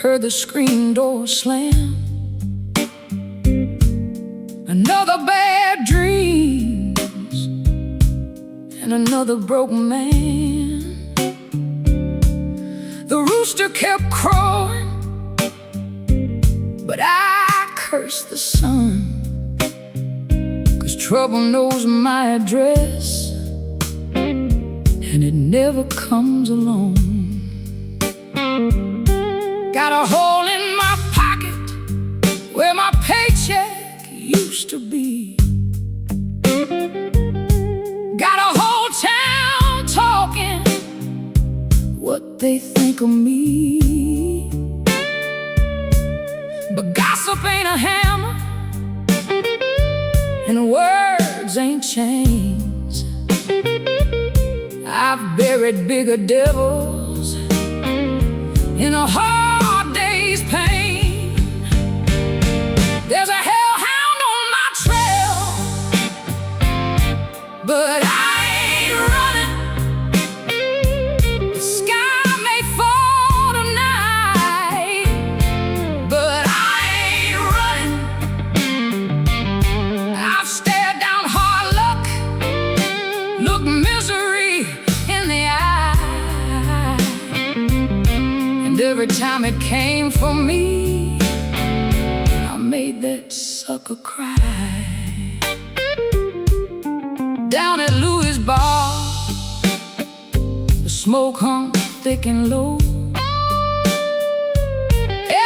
heard the screen door slam. Another bad dreams and another broken man. The rooster kept crowing, but I cursed the sun, 'cause trouble knows my address, and it never comes alone. Got a hole in my pocket where my paycheck used to be. Got a whole town talking what they think of me. But gossip ain't a hammer, and words ain't chains. I've buried bigger devils in a hard day's pain. There's a hellhound on my trail, but I ain't running. The sky may fall tonight, but I ain't running. I've stared down hard luck, looked misery in the eye, and every time it came for me, I made that sucker cry. Down at Louis' bar, the smoke hung thick and low.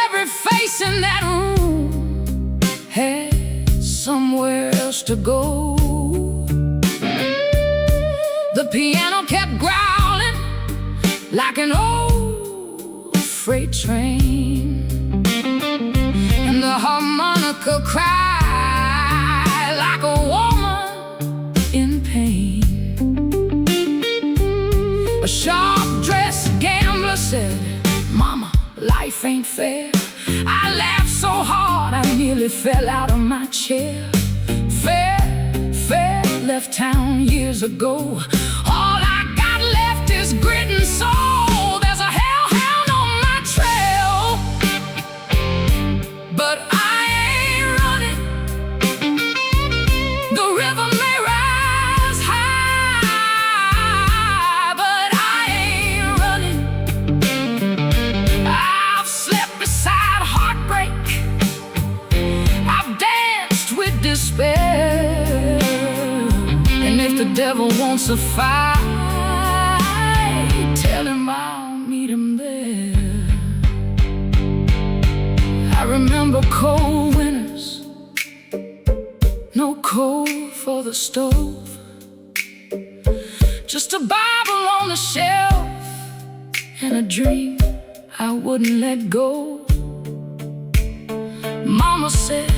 Every face in that room had somewhere else to go. The piano kept growling like an old freight train, and the harmonica cried like a woman in pain. A sharp-dressed gambler said, "Mama, life ain't fair." I laughed so hard I nearly fell out of my chair. Fair left town years ago. All I got left is grit and soul. There's a hellhound on my trail, but I ain't running. The river may rise high, but I ain't running. I've slept beside heartbreak, I've danced with despair, and if the devil wants a fight, tell him I'll meet him there. I remember cold winters, no coal for the stove, just a Bible on the shelf and a dream I wouldn't let go. Mama said,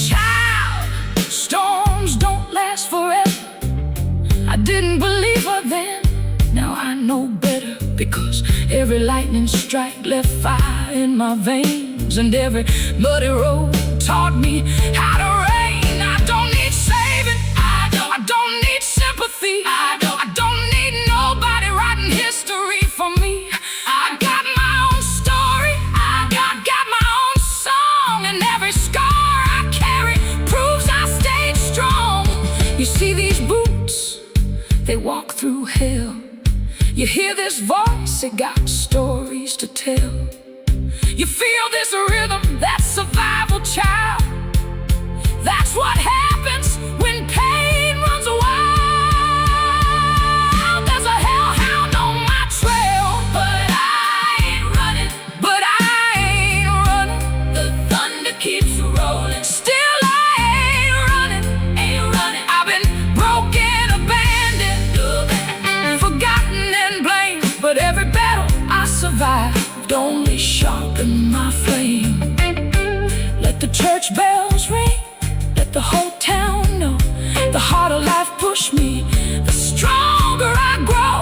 "Child, storms don't last forever." I didn't believe her then, now I know better, because every lightning strike left fire in my veins, and every muddy road taught me how to rain. I don't need saving, I don't need sympathy, I don't need nobody writing history for me. I got my own story, I got my own song, and every scar I carry proves I stayed strong. You see these boots, they walk through hell. You hear this voice, it got stories to tell. You feel this rhythm, that survival child. That's what happens when pain runs wild. There's a hellhound on my trail, but I ain't running. But I ain't running. The thunder keeps rolling, still I ain't running. I've been broken, abandoned, forgotten and blamed, but every battle I survived only sharpened my flame. Let the church bells ring, let the whole town know, the harder life pushed me, the stronger I grow.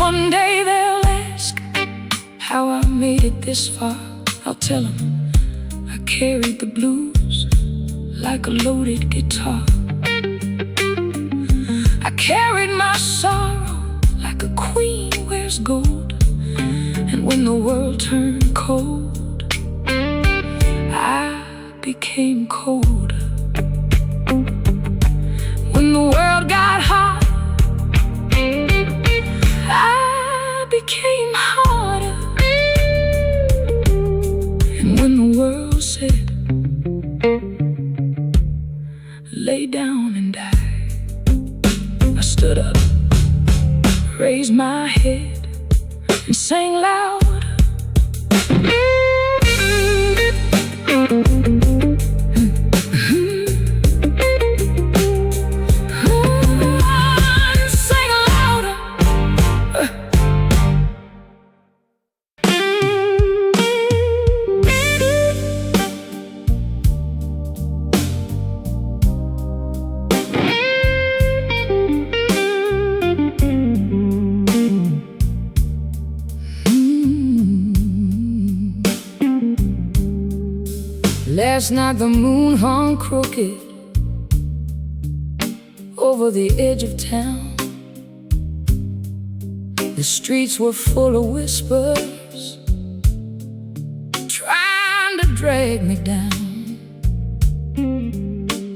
One day they'll ask how I made it this far. I'll tell them I carried the blues like a loaded guitar. I carried my sorrow like a queen wears gold. And when the world turned cold, I became colder. When the world got hot, I became harder. And when the world said, lay down and die, I stood up, raised my head, and sang louder. Last night the moon hung crooked over the edge of town. The streets were full of whispers trying to drag me down.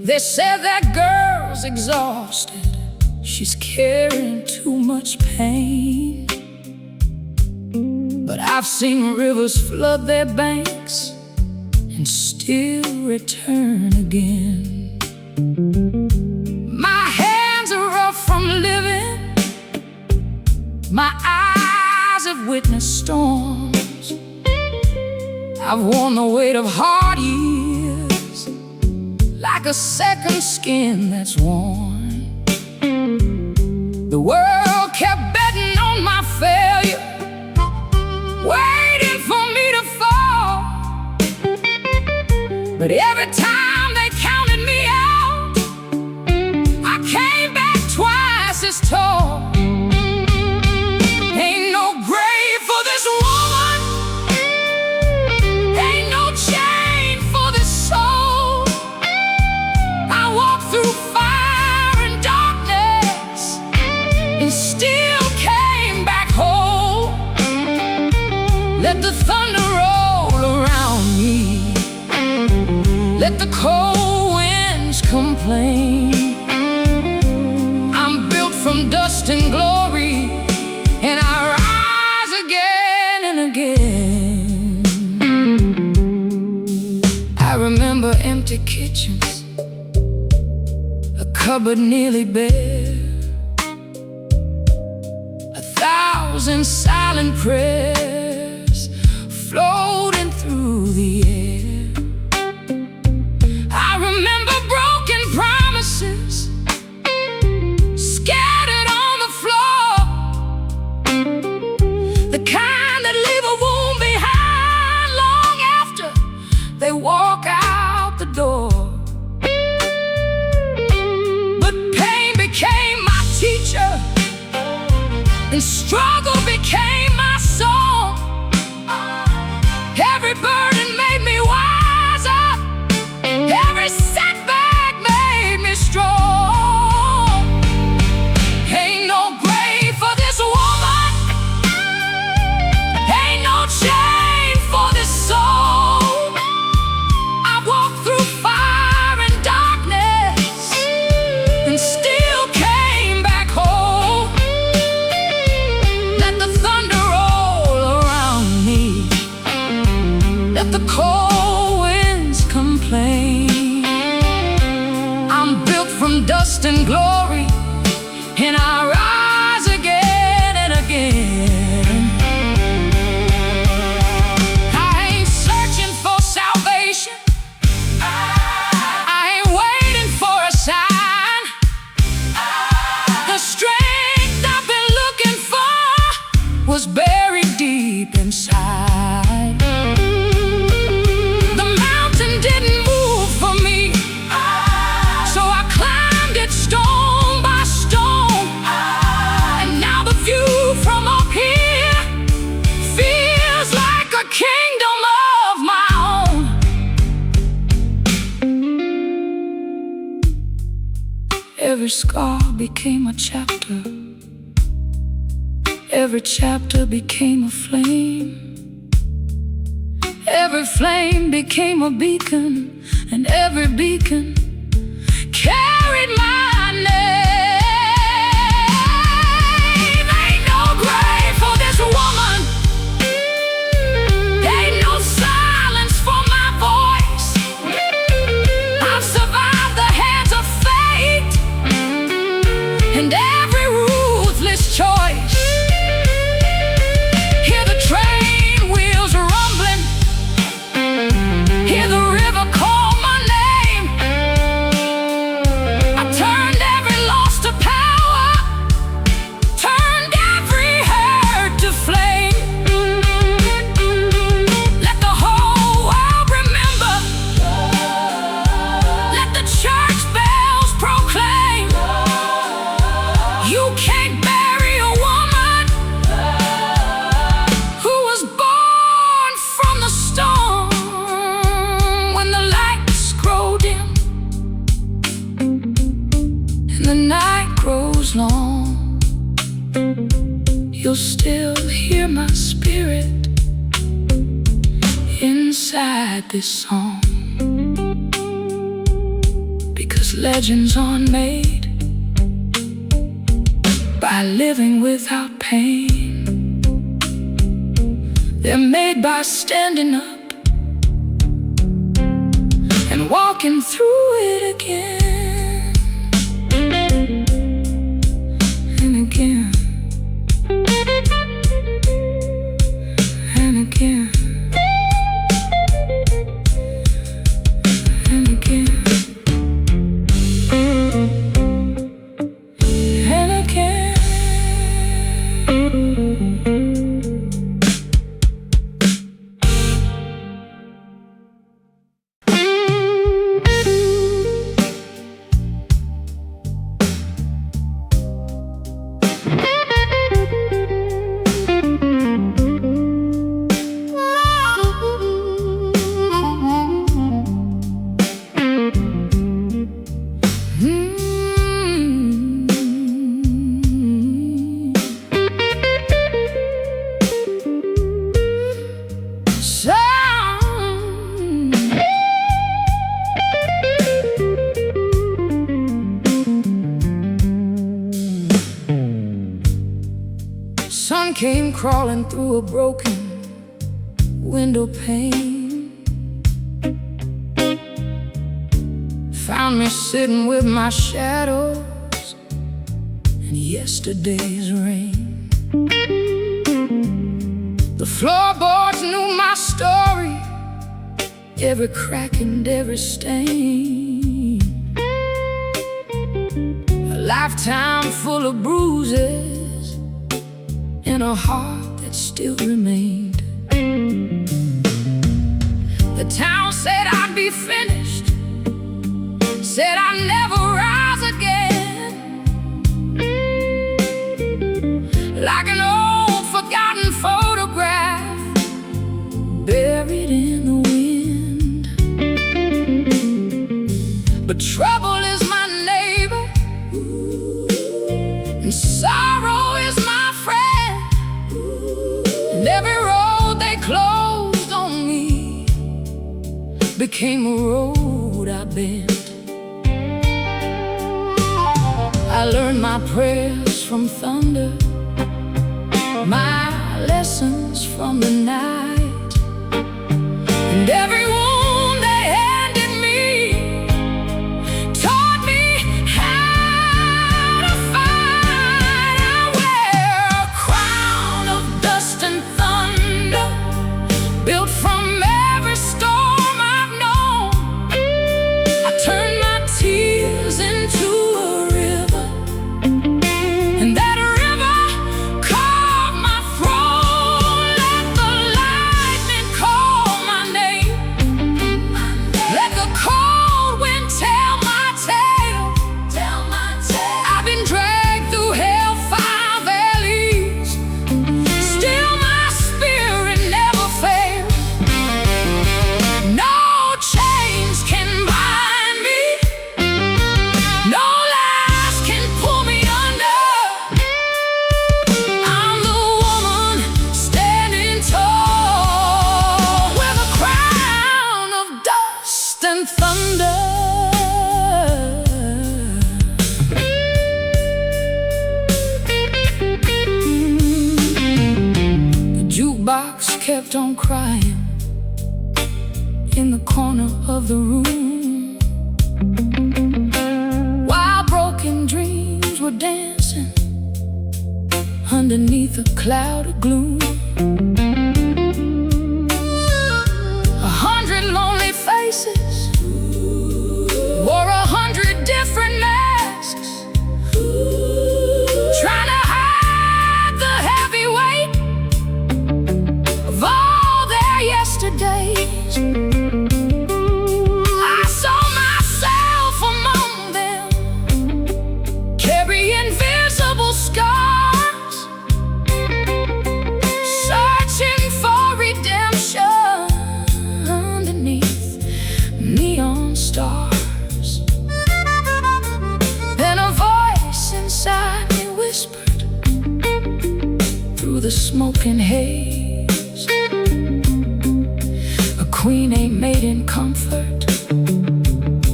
They said that girl's exhausted, she's carrying too much pain. But I've seen rivers flood their banks and still return again. My hands are rough from living, my eyes have witnessed storms. I've worn the weight of hard years like a second skin that's worn. The world kept betting on my failure, waiting for me to fall. But every time they counted me out, I came back twice as tall. Ain't no grave for this woman, ain't no chain for this soul. I walked through fire and darkness and still came back whole. Let the thunder roll around me, let the cold winds complain. I'm built from dust and glory, and I rise again and again. I remember empty kitchens, a cupboard nearly bare, 1,000 silent prayers floating through the air. They walk out the door. But pain became my teacher, and struggle became my song. Every burden made me wiser, every setback made me strong. Ain't no grave for this woman, ain't no chain for this soul. Let the cold winds complain. I'm built from dust and glory, and I rise again and again. I ain't searching for salvation, I ain't waiting for a sign. The strength I've been looking for was buried deep inside. Stone by stone, Every scar became a chapter. Every chapter became a flame. Every flame became a beacon, and every beacon carried my name. Ain't no grave for this woman. Ain't no silence for my voice. I've survived the hands of fate and every ruthless choice. Hear the train wheels rumbling. Hear the river call my name. I turned every loss to power, turned every hurt to flame. Let the whole world remember. Let the church bells proclaim. You can't bury a woman who was born from the storm. When the lights grow dim and the night grows long, you'll still hear my spirit inside this song. Because legends aren't made by living without pain. They're made by standing up and walking through it again and again and again and again and again. Sun came crawling through a broken window pane, found me sitting with my shadows and yesterday's rain. The floorboards knew my story, every crack and every stain. A lifetime full of bruises and a heart that still remained. The town said I'd be finished, said I'd never rise again. Like an old forgotten photograph buried in the wind. But trouble is my neighbor, and sorrow is my friend. And every road they closed on me became a road I bent. I learned my prayers from thunder, my lessons from the night, and every wound they handed me taught me how to fight. I wear a crown of dust and thunder, built from every storm I've known. I turn my tears into a river, and that river carved my throne. Let the lightning call my name. kept on crying in the corner of the room, while broken dreams were dancing underneath a cloud of gloom. 100 lonely faces wore 100 different masks, trying to hide the heavy weight of all their yesterdays. I saw myself among them, carrying visible scars, searching for redemption underneath neon stars. Then a voice inside me whispered through the smoking haze, a queen ain't made in comfort,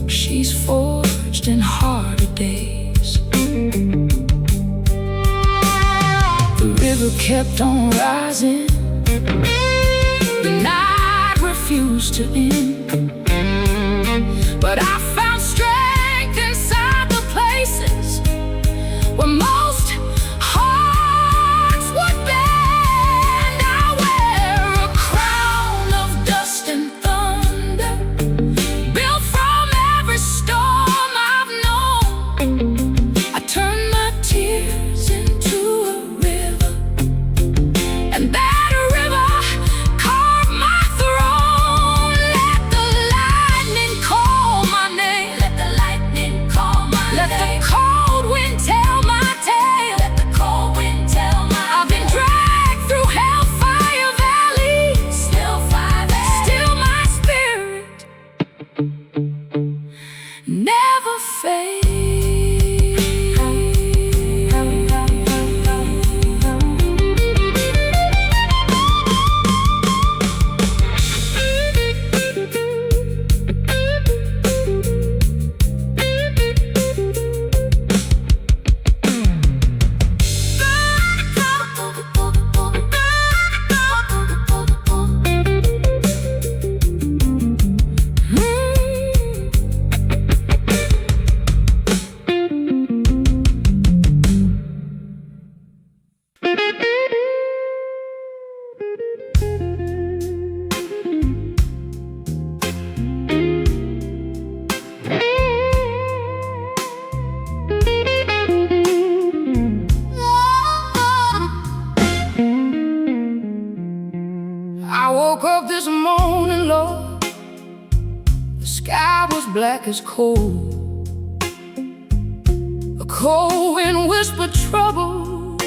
she's forged in harder days. The river kept on rising, the night refused to end, but I found strength inside the places where most hearts would bend. I wear a crown of dust and thunder, built from every storm I've known. I turn my tears into a river, and that river carved my throne. Let the lightning call my name, let the lightning call my name. Let the cold wind tell my tale, let the cold wind tell my tale. I've been dragged through hellfire valleys, still my spirit never fades. I woke up this morning, Lord, the sky was black as coal. A cold wind whispered trouble,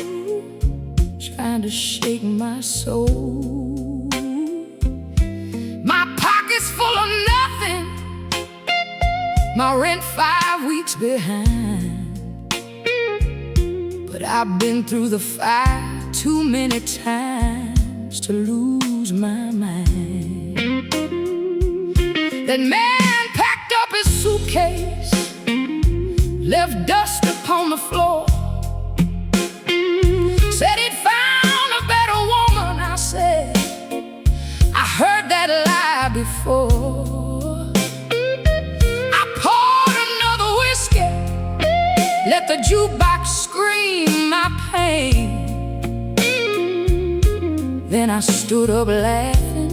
trying to shake my soul. My pocket's full of nothing, my rent 5 weeks behind, but I've been through the fire too many times to lose my mind. That man packed up his suitcase, left dust upon the floor, said he'd found a better woman. I said, I heard that lie before. I poured another whiskey, let the jukebox scream my pain. Then I stood up laughing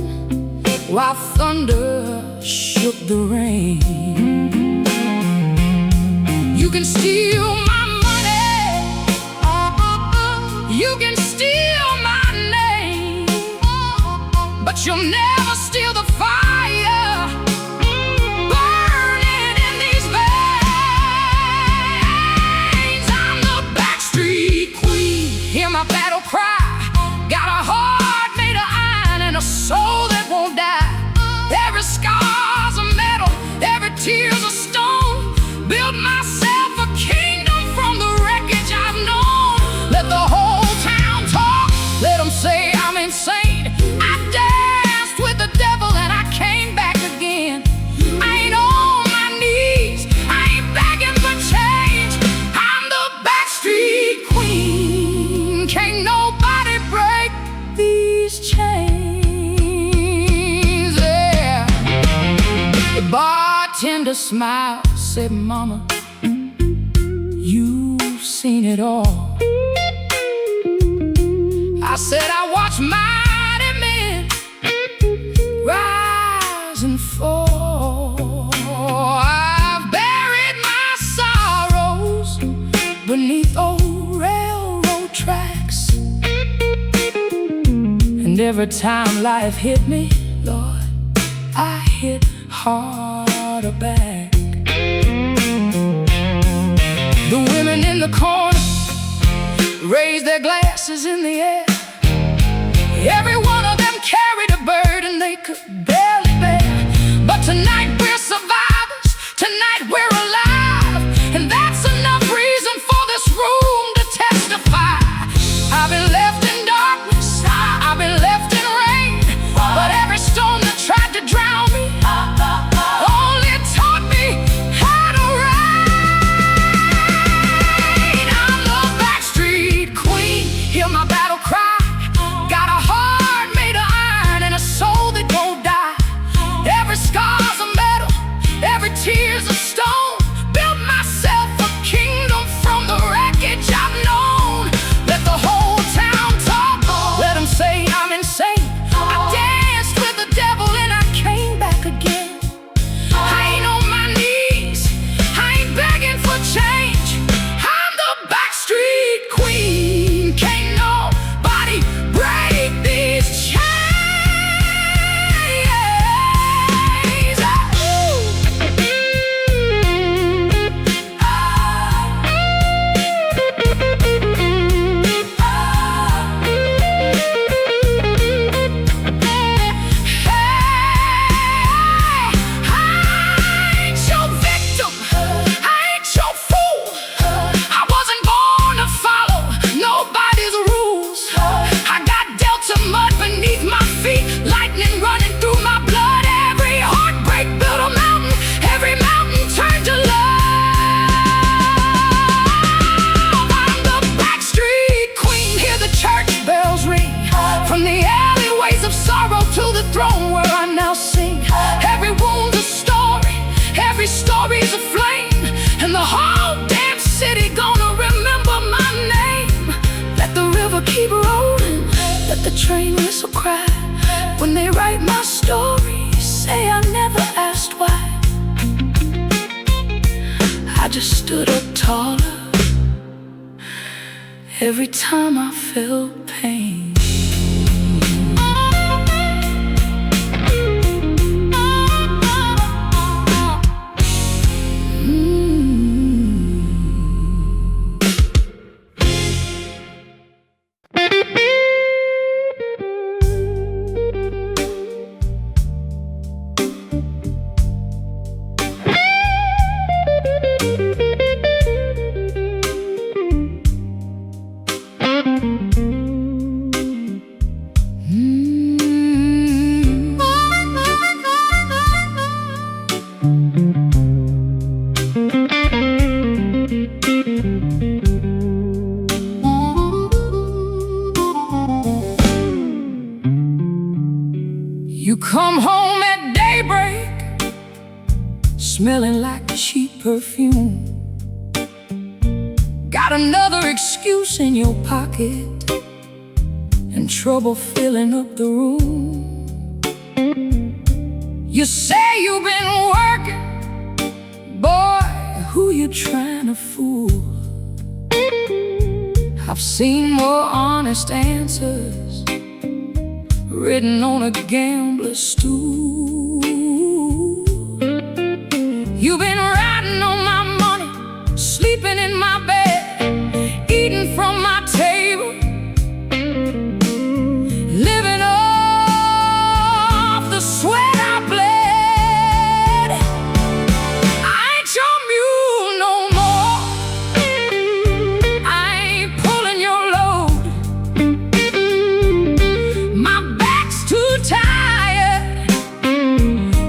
while thunder shook the rain. You can steal my money, you can steal my name, but you'll never steal the fire burning in these veins. I'm the backstreet queen, hear my battle cry. Got a heart made of iron and a soul that won't die. Every scar's a metal, every tear's a stone. Built myself a kingdom from the wreckage I've known. Let the whole town talk, let them say I'm insane. I danced with the devil and I came back again. I ain't on my knees, I ain't begging for change. I'm the backstreet queen, can't nobody break these chains. smiled, said, "Mama, you've seen it all." I said, "I watched mighty men rise and fall. I've buried my sorrows beneath old railroad tracks, and every time life hit me, Lord, I hit harder back." The women in the corner raised their glasses in the air. Every one of them carried a burden they could barely bear. But tonight we're survivors, tonight we're alive, and that's enough reason for this room to testify. I've been left in darkness, I've been left in rain, but every storm that tried to drown me only taught me how to ride. I'm the backstreet queen, hear my battle cry. Got a heart made of iron and a soul that won't die. Every scar's a medal, every tear's a stone. Built myself a kingdom from the wreckage I've known. Let the whole town talk, let them say I'm insane. I danced with the devil and I came back again. I ain't on my knees, I ain't begging for change. I'm the backstreet queen, can't nobody break these chains. From the alleyways of sorrow to the throne where I now sing. Every wound's a story, every story's a flame, and the whole damn city gonna remember my name. Let the river keep rolling, let the train whistle cry. When they write my story, say I never asked why. I just stood up taller every time I felt pain. You come home at daybreak, smelling like cheap perfume. Got another excuse in your pocket and trouble filling up the room. You say you've been working, boy, who you trying to fool? I've seen more honest answers written on a gambler's stool. You've been riding on my money, sleeping in my bed, eating from my table, living off the sweat I bled. I ain't your mule no more, I ain't pulling your load. My back's too tired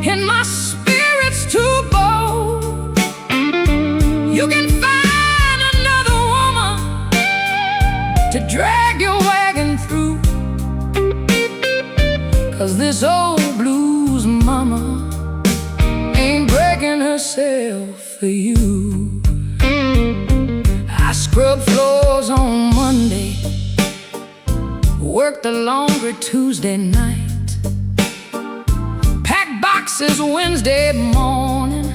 and my spirit's too bold. You can find another woman to drag your wagon through, 'cause this old blues mama ain't breaking herself for you. I scrubbed floors on Monday, worked the laundry Tuesday night, packed boxes Wednesday morning,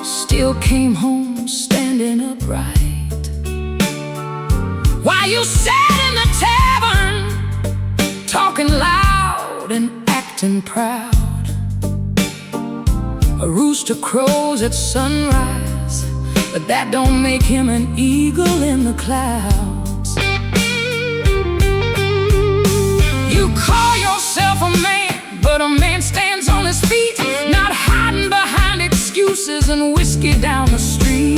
still came home standing upright. While you sat in the tavern, talking loud and acting proud. A rooster crows at sunrise, but that don't make him an eagle in the clouds. You call yourself a man, but a man stands on his feet, not hiding behind excuses and whiskey down the street.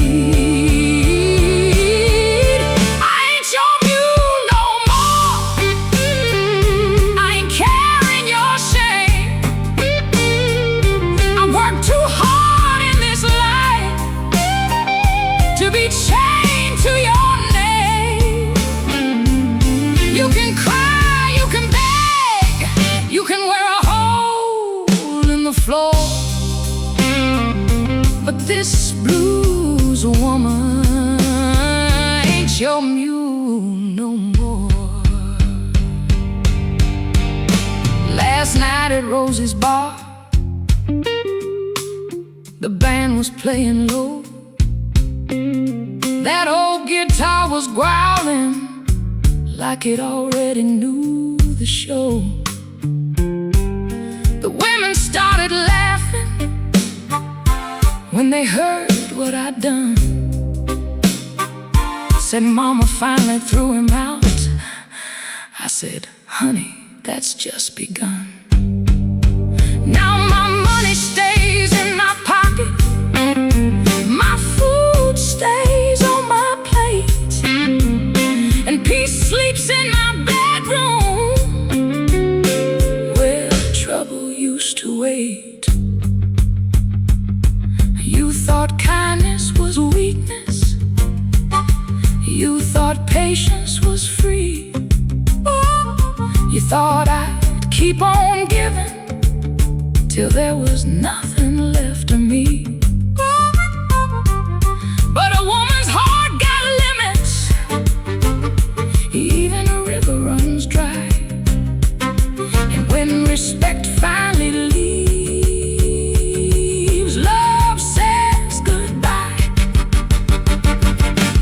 But this blues woman ain't your mule no more. Last night at Rosie's bar, the band was playing low. That old guitar was growling like it already knew the show. The women started laughing when they heard what I'd done. Said Mama finally threw him out. I said, honey, that's just begun. Now my money stays in my pocket, my food stays on my plate, and peace sleeps in my bedroom where trouble used to wait. You thought kindness was weakness, you thought patience was free, you thought I'd keep on giving till there was nothing left of me. But a woman's heart got limits, even a river runs dry. And when respect finally leaves, love says goodbye.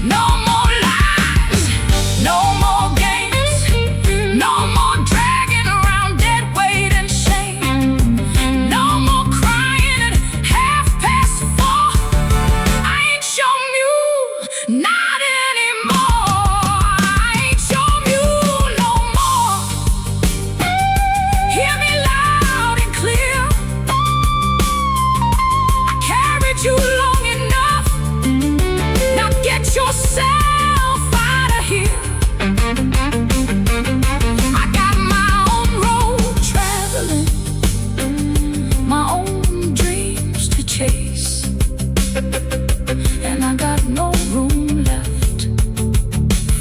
No more lies, no more games, no more dragging around dead weight and shame, no more crying at 4:30. I ain't your mule, not anymore. I ain't your mule no more. Hear me loud and clear. I carried you long enough. Now get yourself out of here. I got my own road traveling, my own dreams to chase, and I got no room left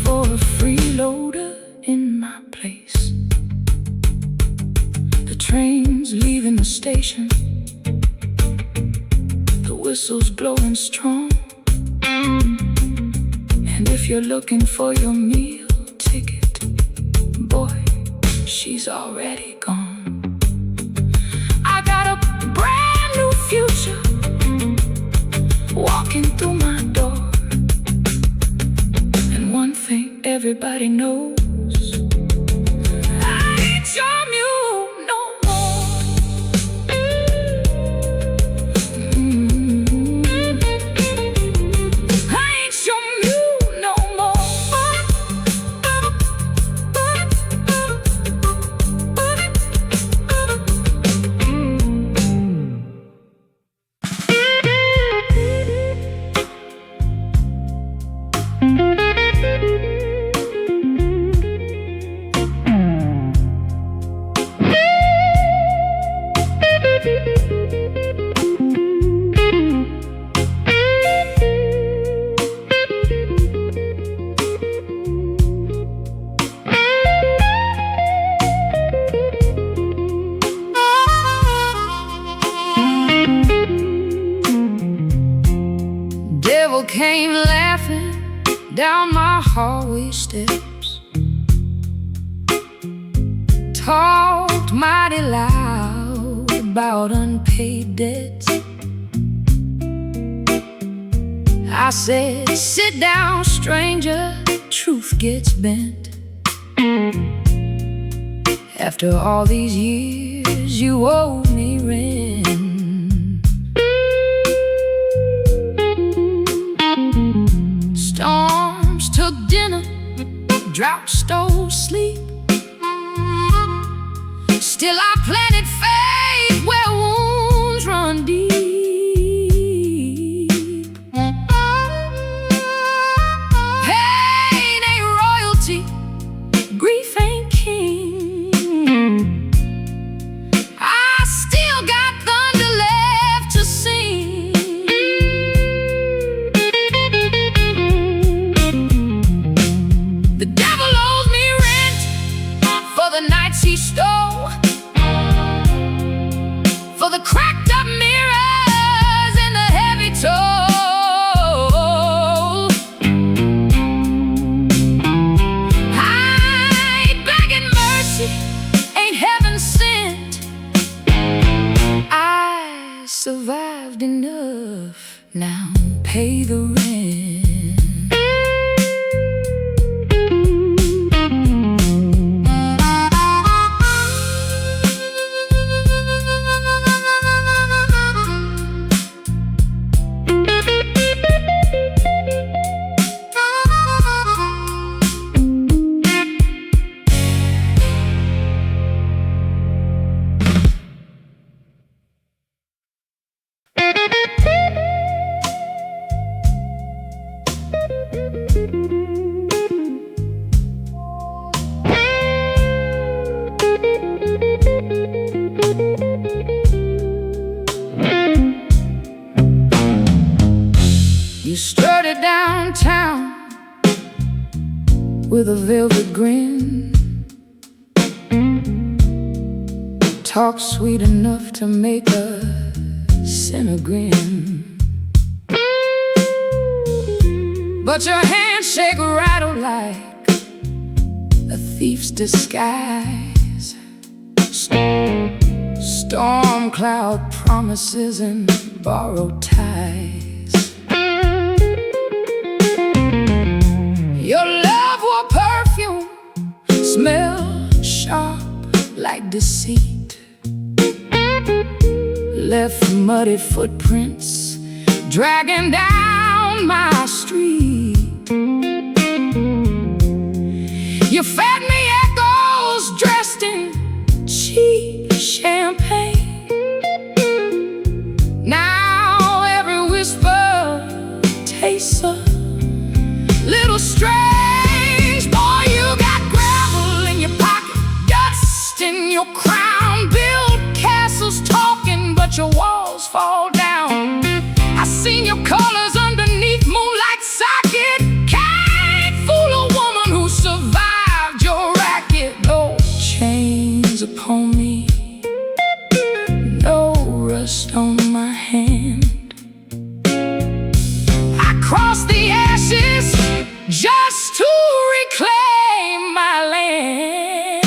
for a freeloader in my place. The train's leaving the station, the whistle's blowing strong, and if you're looking for your meal ticket, boy, she's already gone. I got a brand new future walking through my door, and one thing everybody knows, I ain't your mule no more. I ain't your mule no more. devil came laughing down my hallway steps, talked mighty loud about unpaid debts. I said, sit down, stranger, truth gets bent. After all these years, you owe me rent. Storms took dinner, drought stole sleep. Still I planted faith where wounds run deep. Pain ain't royalty, grief ain't king. I still got thunder left to sing. The devil owes me rent for the nights he stole, for the cracked up mirrors and the heavy toll. I ain't begging mercy, ain't heaven sent. I survived enough, now pay the rent. You strutted downtown with a velvet grin, talk sweet enough to make a sinner grin. But your handshake rattled like a thief's disguise. Storm cloud promises and borrowed ties. Your love wore perfume, smell sharp like deceit, left muddy footprints dragging down my street. You fed me echoes dressed in cheap champagne. Now every whisper tastes a little strange. Boy, you got gravel in your pocket, dust in your crown. Build castles talking, but your walls fall down. I seen your colors underneath moonlight socket. Can't fool a woman who survived your racket. No chains upon me, no rust on my hand. I crossed the ashes just to reclaim my land.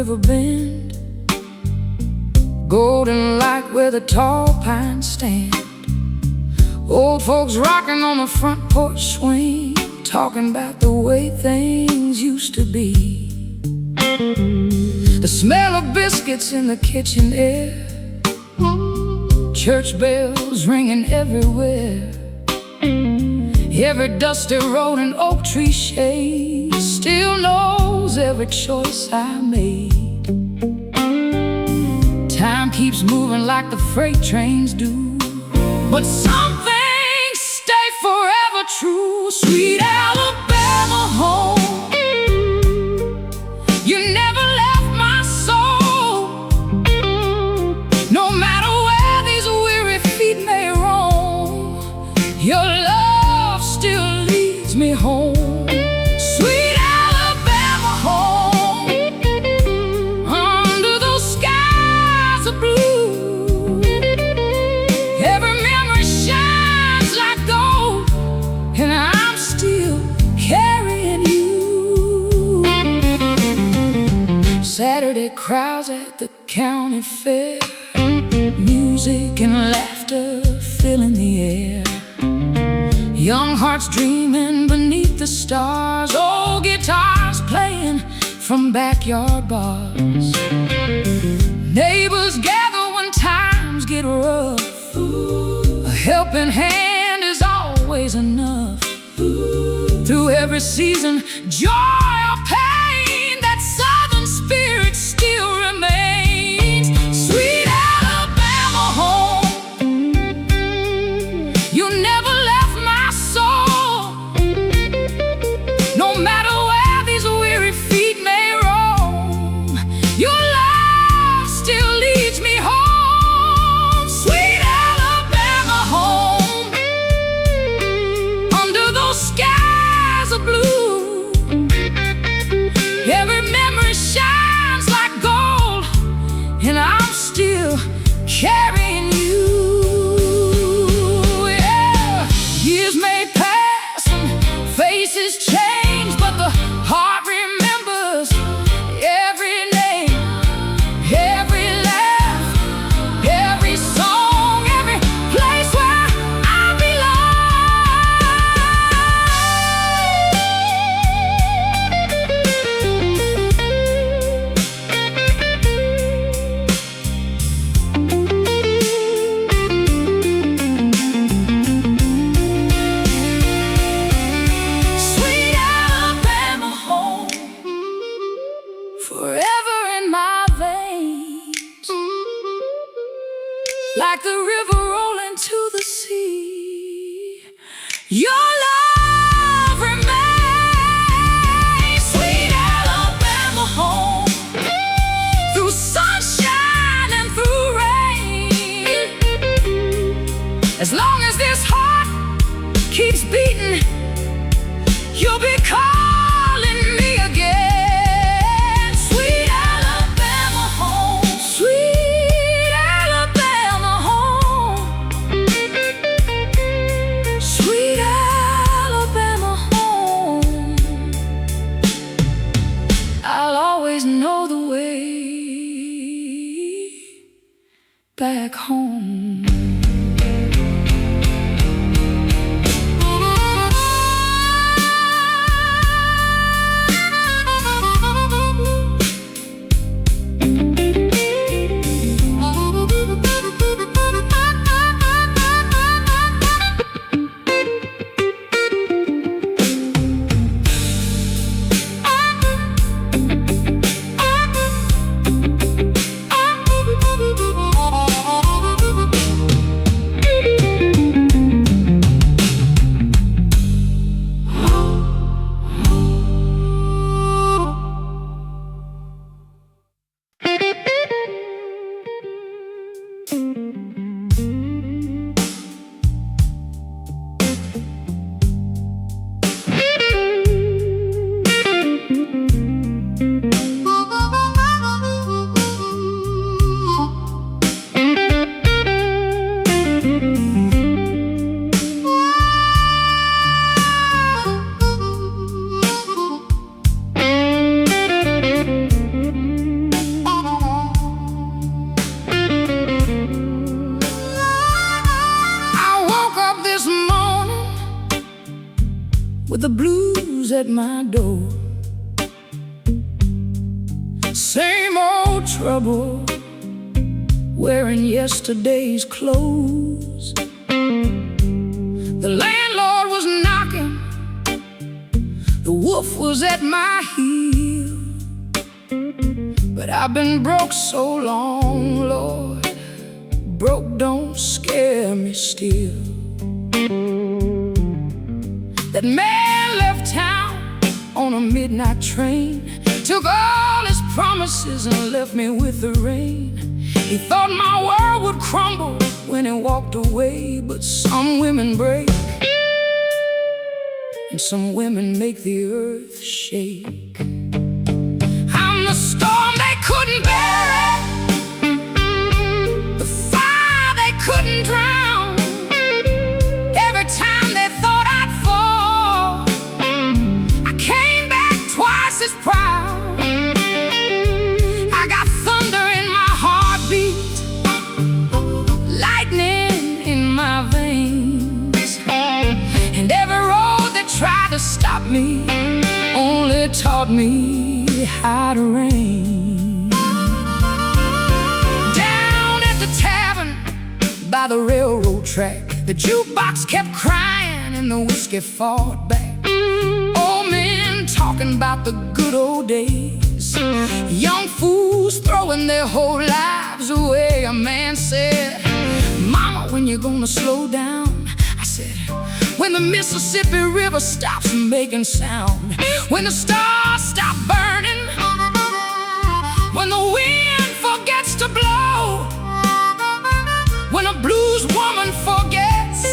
river bend, golden light where the tall pines stand. Old folks rocking on the front porch swing, talking about the way things used to be. The smell of biscuits in the kitchen air, church bells ringing everywhere. Every dusty road and oak tree shade still knows every choice I made. Time keeps moving like the freight trains do, but some things stay forever true. Sweet Alabama home, you never left my soul. No matter where these weary feet may roam, your love still leads me home. Sweet Alabama home, under those skies of blue. Every memory shines like gold, and I'm still carrying you. Saturday crowds at the county fair, music and laughter filling the air. Young hearts dreaming beneath the stars, old guitars playing from backyard bars. Neighbors gather when times get rough, a helping hand is always enough. Through every season, joy or pain, that southern spirit still remains. Sweet Alabama home, you never left my soul. No matter where these weary feet may roam, your love still leads me home. Sweet Alabama home, under those skies of blue. Every memory shines like gold, and I'm still carrying you. Yeah. Years may pass and faces change, but the heart remembers every name, every laugh, every song, every place where I Sweet Alabama home, forever in my veins, like the river rolling to the sea. Your love remains. Sweet Alabama home, through sunshine and through rain. As long as this heart keeps beating, you'll be calling me again. Sweet Alabama home, sweet Alabama home, sweet Alabama home. I'll always know the way back home. with the blues at my door. Same old trouble, wearing yesterday's clothes. The landlord was knocking, the wolf was at my heel. But I've been broke so long, Lord, broke don't scare me still. That man left town on a midnight train, took all his promises and left me with the rain. He thought my world would crumble when he walked away. But some women break, and some women make the earth shake. I'm the storm they couldn't bear it, the fire they couldn't drown. Every time they thought I'd fall, I came back twice as proud. I got thunder in my heartbeat, lightning in my veins, and every road that tried to stop me only taught me how to rain. Down at the tavern by the railroad track, the jukebox kept crying and the whiskey fought back. Old men talking about the good old days, young fools throwing their whole lives away. A man said, "Mama, when you gonna slow down?" I said, "When the Mississippi River stops making sound, when the stars stop burning, when the wind forgets to blow, when a blues woman forgets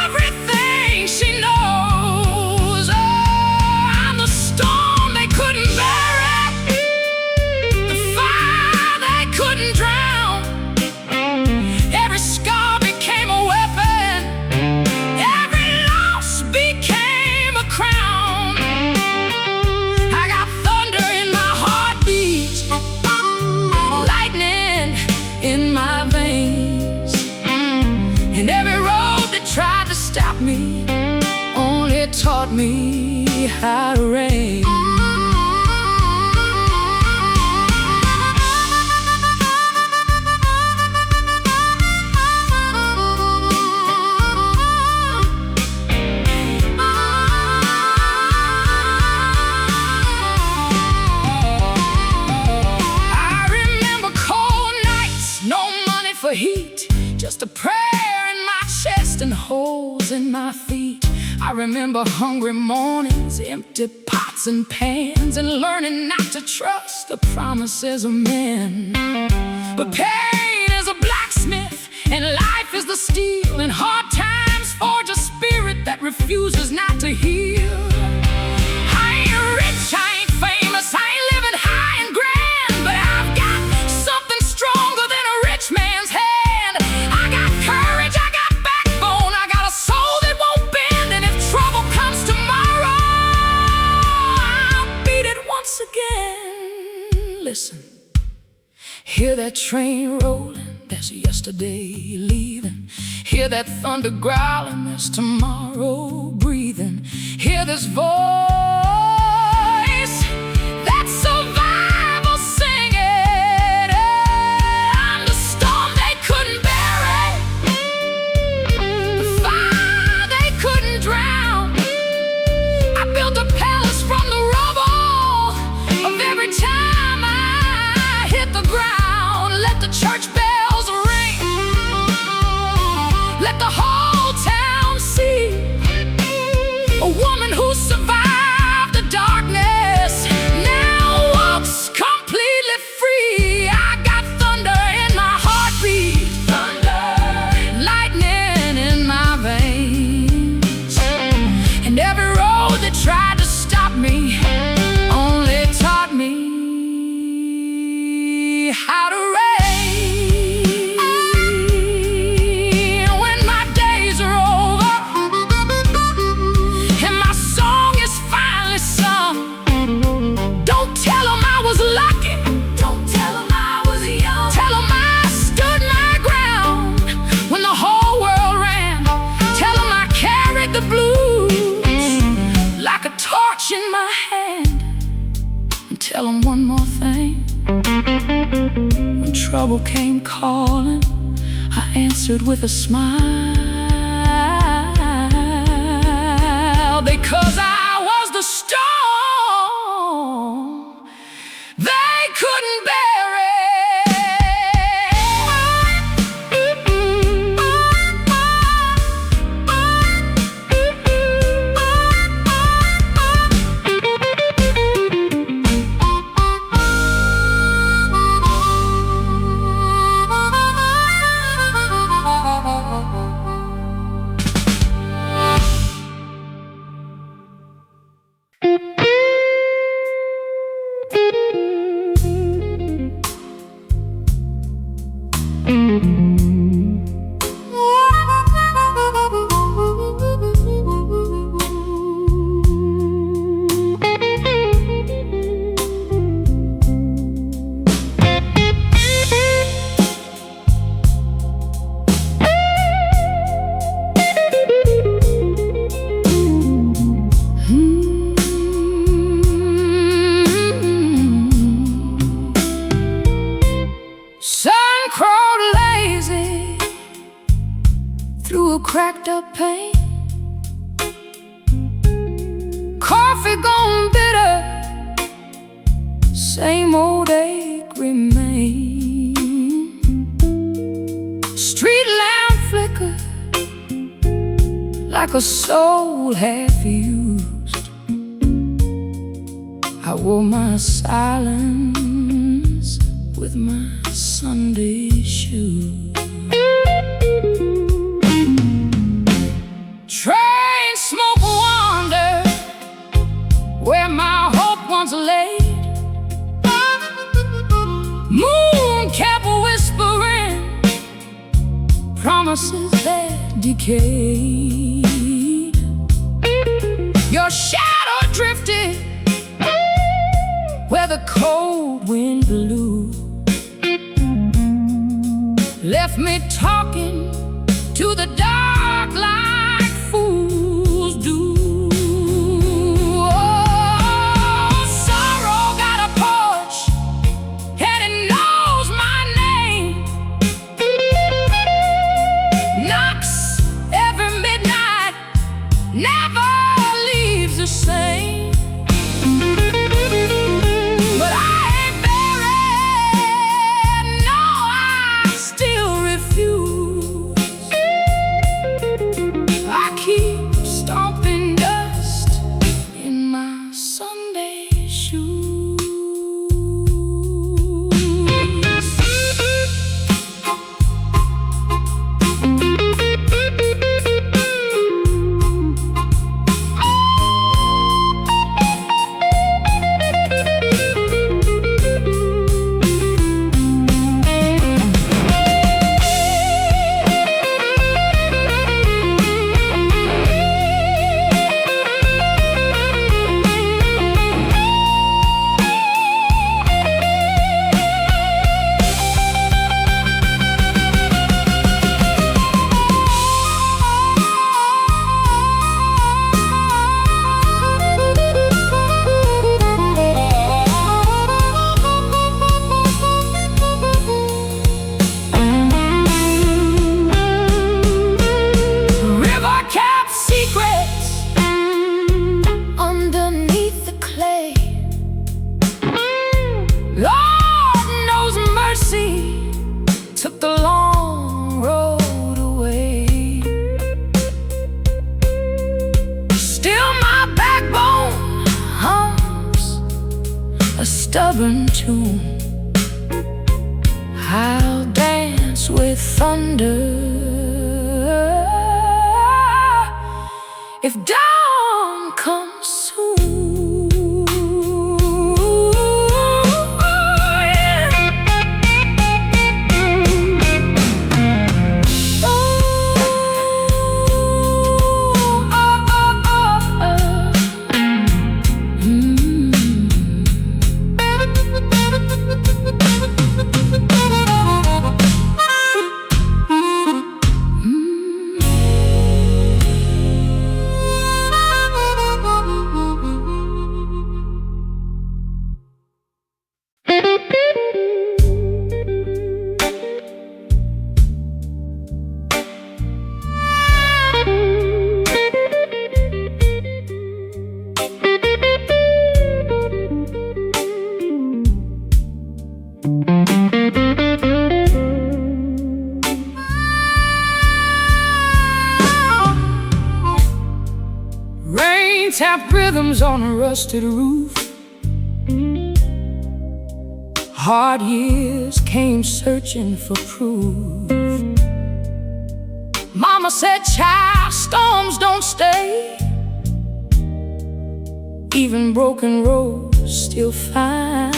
everything she knows." Oh, I'm the storm they couldn't bear it, the fire they couldn't drown. Every scar became a weapon, every loss became a crown. I got thunder in my heartbeat, lightning in my veins, and every road that tried to stop me only taught me how to rain. I remember cold nights, no money for heat, just a prayer in my chest and holes in my feet. I remember hungry mornings, empty pots and pans, and learning not to trust the promises of men. But pain is a blacksmith, and life is the steel, and hard times forge a spirit that refuses not to heal. I ain't rich, I ain't famous, I ain't living high and grand, but I've got something stronger than a rich man's hand. I got courage, I got backbone, I got a soul that won't bend, and if trouble comes tomorrow, I'll beat it once again. Listen, hear that train rolling, there's yesterday leaving. Hear that thunder growling, there's tomorrow breathing. Hear this voice, that survival singing. I'm the storm they couldn't bear it, the fire they couldn't drown. I built a palace from the rubble of every time I hit the ground. Let the church bells ring, let the whole town see a woman who survived. trouble came calling, I answered with a smile, because I was the storm they couldn't bear. Through a cracked up pane, coffee gone bitter, same old ache remain. Street lamp flickered like a soul half used. I wore my silence with my Sunday shoes. Train smoke wandered where my hope once lay. Moon kept whispering promises that decayed. Your shadow drifted where the cold wind blew, left me talking to the dark light. Fools do. Oh, sorrow got a porch and it knows my name. Knocks every midnight, never leaves the same. But I ain't buried, no, I still refuse. Keep stomping dust in my Sunday shoes. Lord knows mercy took the long road away. Still my backbone hums a stubborn tune. I'll dance with thunder if dawn comes soon. tap rhythms on a rusted roof. Hard years came searching for proof. Mama said, child, storms don't stay. Even broken roads still find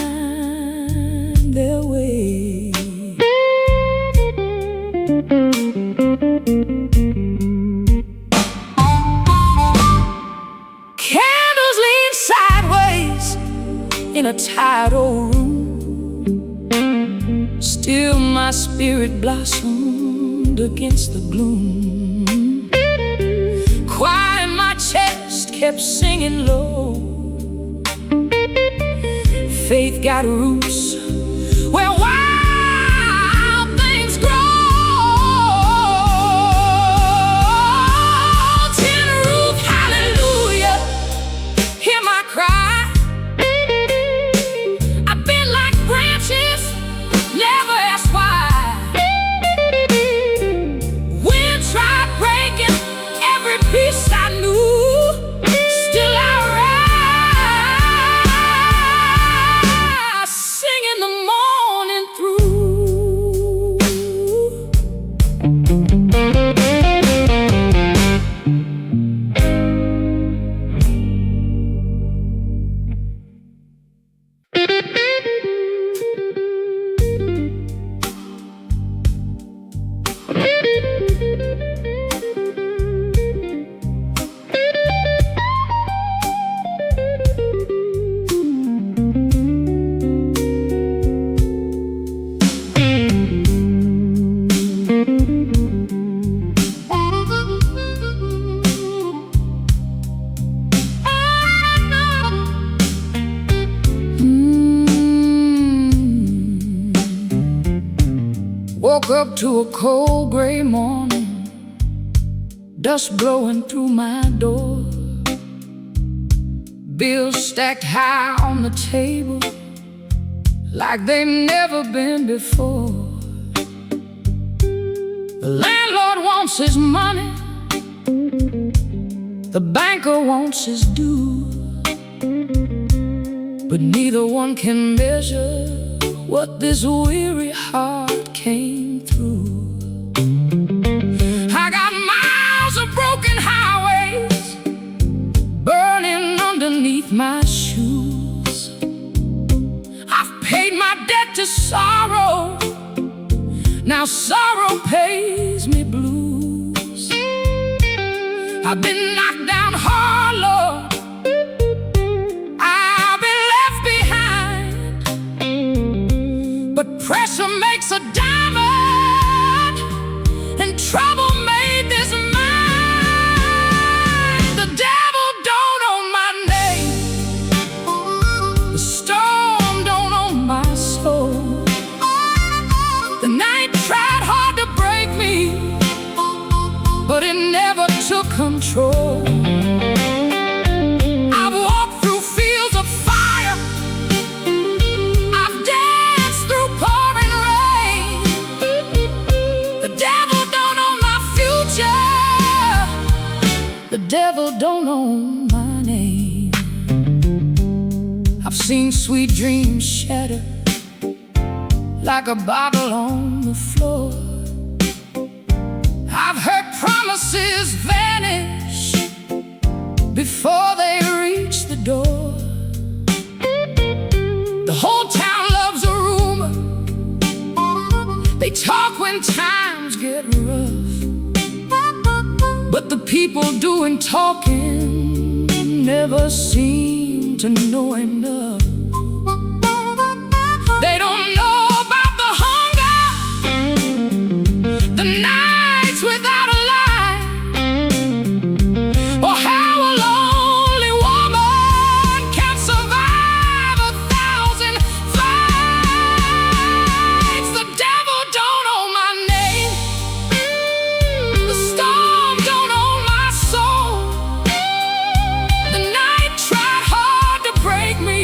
their way. Candles lean sideways in a tired old room. Still my spirit blossomed against the gloom. Choir in my chest kept singing low. Faith got roots where wild things grow. Tin roof, hallelujah, hear my cry. I've been like branches, never ask why. Wind tried breaking every piece I knew. Still I rise, singing the morning through. Woke up to a cold gray morning, dust blowing through my door. Bills stacked high on the table like they've never been before. The landlord wants his money, the banker wants his due, but neither one can measure what this weary heart came through. I got miles of broken highways burning underneath my shoes. I've paid my debt to sorrow, now sorrow pays me blues. I've been knocked down hard, Lord, I've been left behind, but pressure makes a diamond, and trouble made this mine. The devil don't own my name, the storm don't own my soul. The night tried hard to break me, but it never took control. I've walked through fields of fire, I've danced through pouring rain. The devil don't own my future, the devil don't own my name. I've seen sweet dreams shatter like a bottle on the floor. I've heard promises vanish before they reach the door. The whole town loves a rumor, they talk when times get rough, but the people doing talking never seem to know enough. They don't know about the hunger, the nights without a light, or how a lonely woman can survive 1,000 fights. The devil don't own my name, the storm don't own my soul. The night tried hard to break me,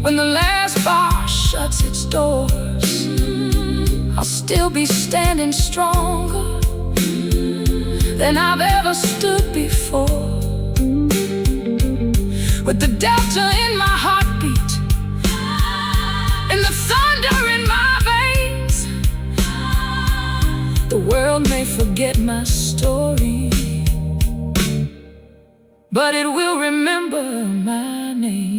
When the last bar shuts its doors, I'll still be standing stronger than I've ever stood before. With the delta in my heartbeat and the thunder in my veins, the world may forget my story, but it will remember my name.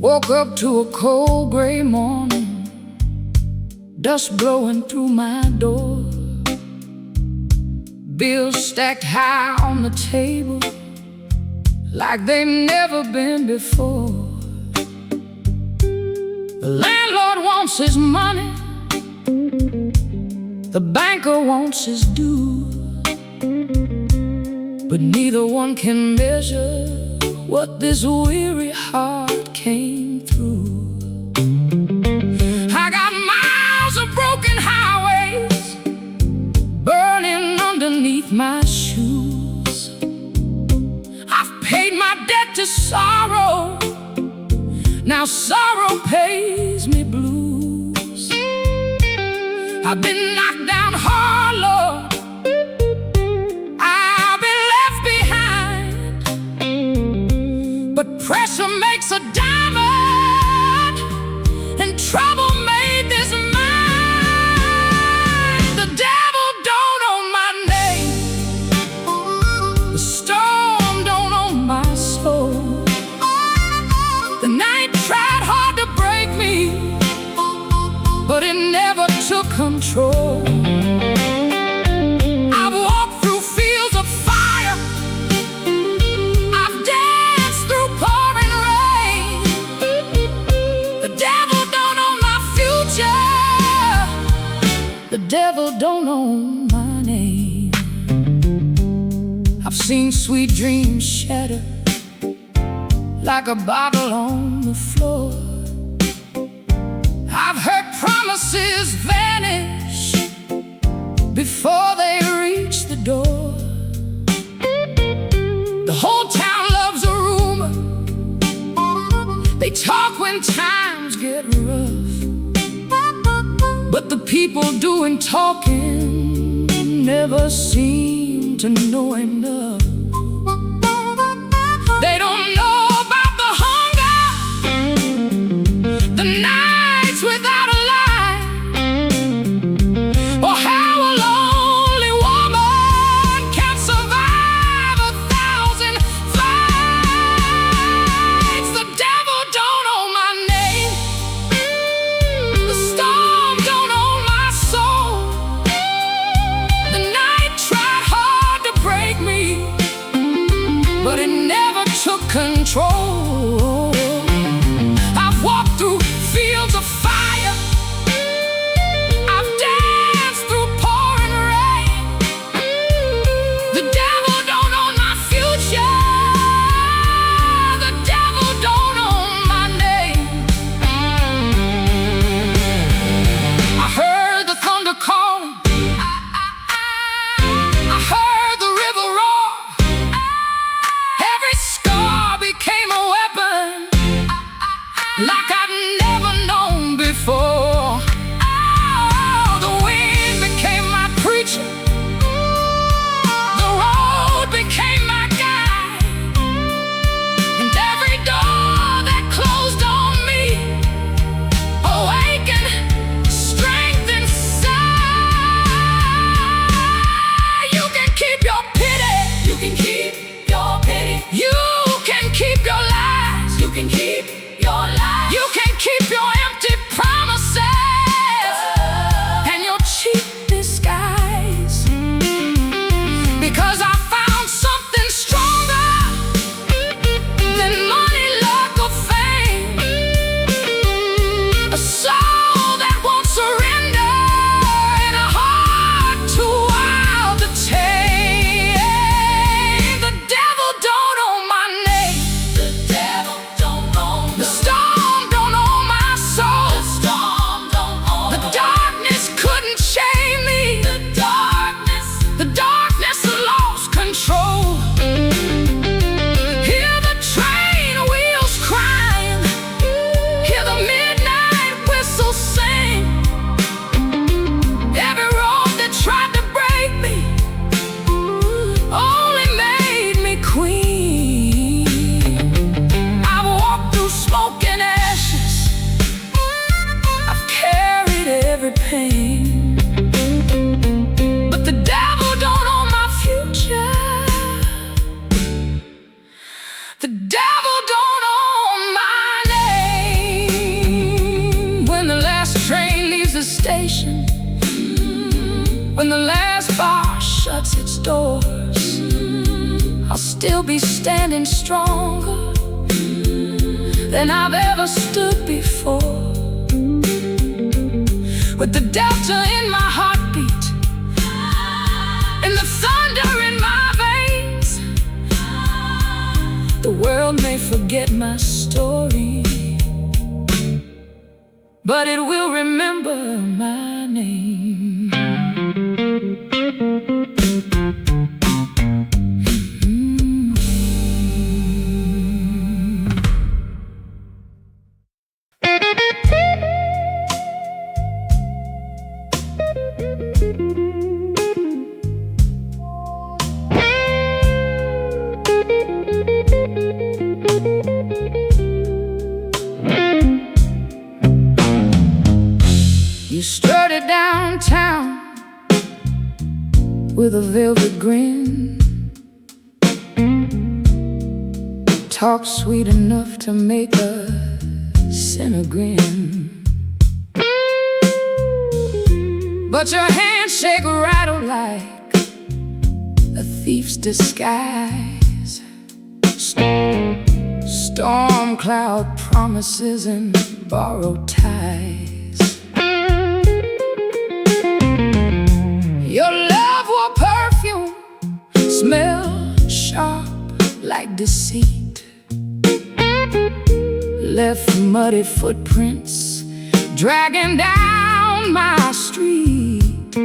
Woke up to a cold gray morning, dust blowing through my door, bills stacked high on the table like they've never been before. The landlord wants his money, the banker wants his due, but neither one can measure what this weary heart came through. I got miles of broken highways burning underneath my shoes. I've paid my debt to sorrow, now sorrow pays me blues. I've been knocked down hard, Lord, but pressure makes a diamond, and trouble made this mine. The devil don't own my name, the storm don't own my soul. The night tried hard to break me, but it never took control. I've walked through fields of fire, the devil don't own my name. I've seen sweet dreams shatter like a bottle on the floor. I've heard promises vanish before they reach the door. The whole town loves a rumor, they talk when times get rough, but the people doing talking never seem to know enough. They don't know about the hunger, the nights without a light, or how a lonely woman can survive 1,000 fights. The devil don't own my name, the storm don't own my soul. The night tried hard to break me, but it never took control. I've walked through fields of fire, I've danced through pouring rain. The devil don't own my future, the devil don't own my name. I heard the thunder calling, I heard the river roar. Every scar became a weapon like I'd never known before. Oh, the wind became my preacher, the road became my guide, and every door that closed on me awakened strength inside. You can keep your pity, you can keep your pity, you can keep your lies, you can keep your lies, you can station, when the last bar shuts its doors, I'll still be standing stronger than I've ever stood before. With the delta in my heartbeat and the thunder in my veins, the world may forget my story, but it will remember my name. You strutted downtown with a velvet grin, talk sweet enough to make a sinner grin, but your handshake rattled like a thief's disguise. Storm cloud promises and borrowed ties. Your love wore perfume, smelled sharp like deceit, left muddy footprints dragging down my street.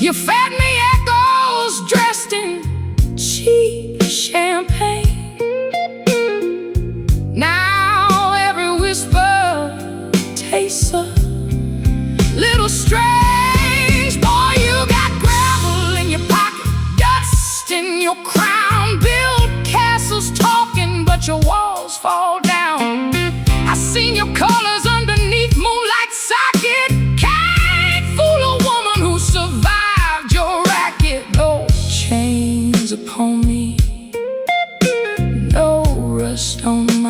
You fed me echoes dressed in cheap champagne. Now every whisper tastes a little strange. Boy, you got gravel in your pocket, dust in your crown, build castles talking, but your walls fall down. I seen your colors underneath moonlight socket. Can't fool a woman who survived your racket. No chains upon me, no rust on me.